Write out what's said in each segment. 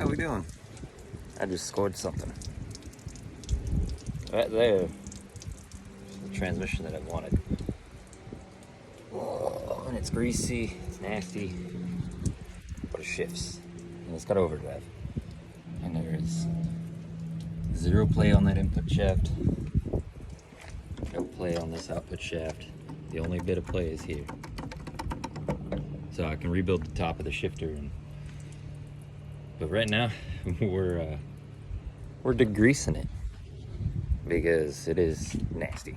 How we doing? I just scored something. Right there. The transmission that I wanted. Oh, and it's greasy, it's nasty, but it shifts. And it's got overdrive. And there is zero play on that input shaft. No play on this output shaft. The only bit of play is here. So I can rebuild the top of the shifter. But right now, we're degreasing it because it is nasty.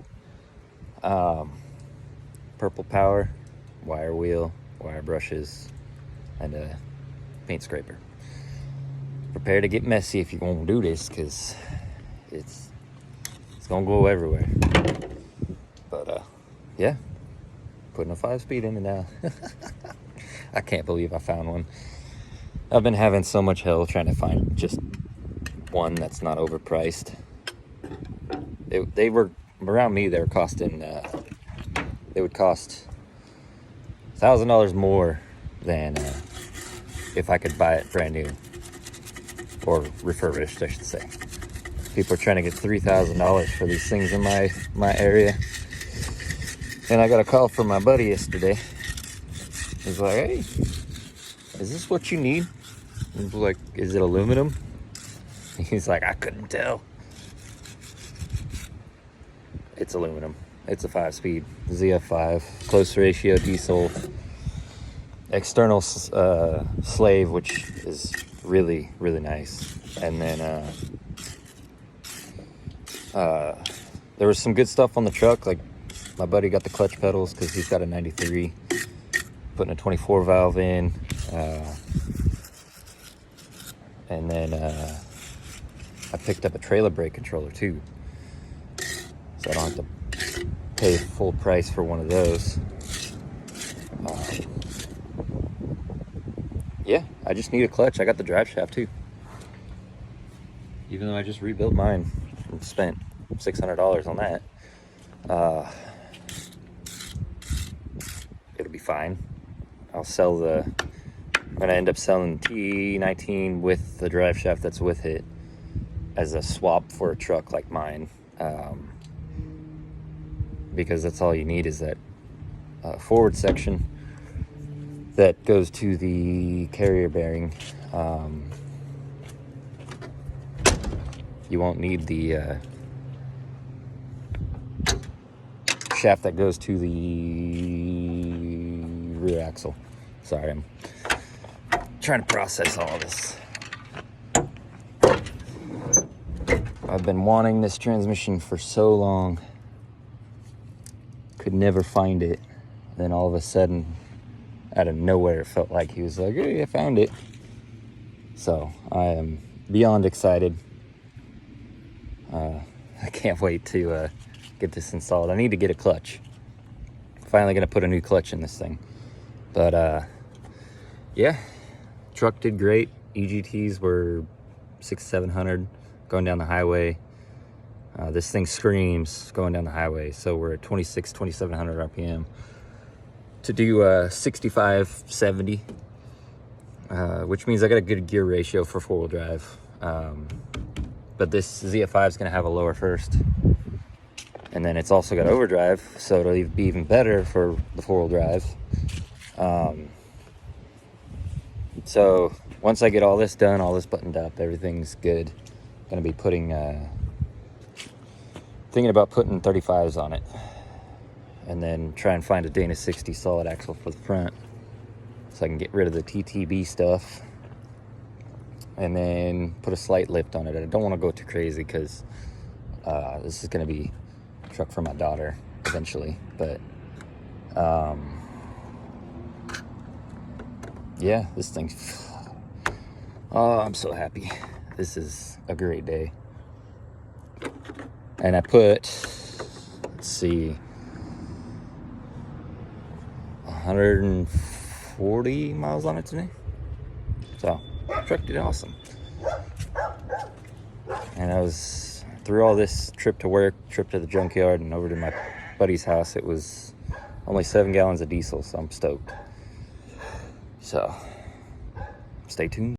Purple power, wire wheel, wire brushes, and a paint scraper. Prepare to get messy if you're gonna do this, because it's gonna go everywhere. But yeah, putting a 5-speed in it now. I can't believe I found one. I've been having so much hell trying to find just one that's not overpriced. They were around me. They were costing. They would cost $1,000 more than if I could buy it brand new or refurbished, I should say. People are trying to get $3,000 for these things in my area. And I got a call from my buddy yesterday. He's like, "Hey, is this what you need?" I was like, "Is it aluminum?" He's like, "I couldn't tell." It's aluminum. It's a 5-speed Zf5, close ratio diesel, external slave, which is really, really nice. And then there was some good stuff on the truck. Like my buddy got the clutch pedals because he's got a 93, putting a 24 valve in. And then I picked up a trailer brake controller too, so I don't have to pay full price for one of those. Yeah, I just need a clutch. I got the drive shaft too, even though I just rebuilt mine and spent $600 on that. It'll be fine. I'm gonna end up selling T19 with the drive shaft that's with it as a swap for a truck like mine, because that's all you need is that forward section that goes to the carrier bearing. You won't need the shaft that goes to the rear axle. Sorry, I'm trying to process all this. I've been wanting this transmission for so long. Could never find it. Then all of a sudden, out of nowhere, it felt like he was like, "Hey, I found it." So I am beyond excited. I can't wait to get this installed. I need to get a clutch. Finally gonna put a new clutch in this thing. But yeah, truck did great. EGTs were 600-700 going down the highway. This thing screams going down the highway, so we're at 2,700 RPM to do 65-70, which means I got a good gear ratio for 4-wheel drive. But this Zf5 is going to have a lower first, and then it's also got overdrive, so it'll be even better for the 4-wheel drive. So once I get all this done, all this buttoned up, everything's good. Going to be thinking about putting 35s on it, and then try and find a Dana 60 solid axle for the front so I can get rid of the TTB stuff, and then put a slight lift on it. I don't want to go too crazy because this is going to be a truck for my daughter eventually. But yeah, this thing's, oh, I'm so happy. This is a great day. And I put, let's see, 140 miles on it today. So, truck did awesome. And I was, through all this trip to work, trip to the junkyard, and over to my buddy's house, it was only 7 gallons of diesel, so I'm stoked. So, stay tuned.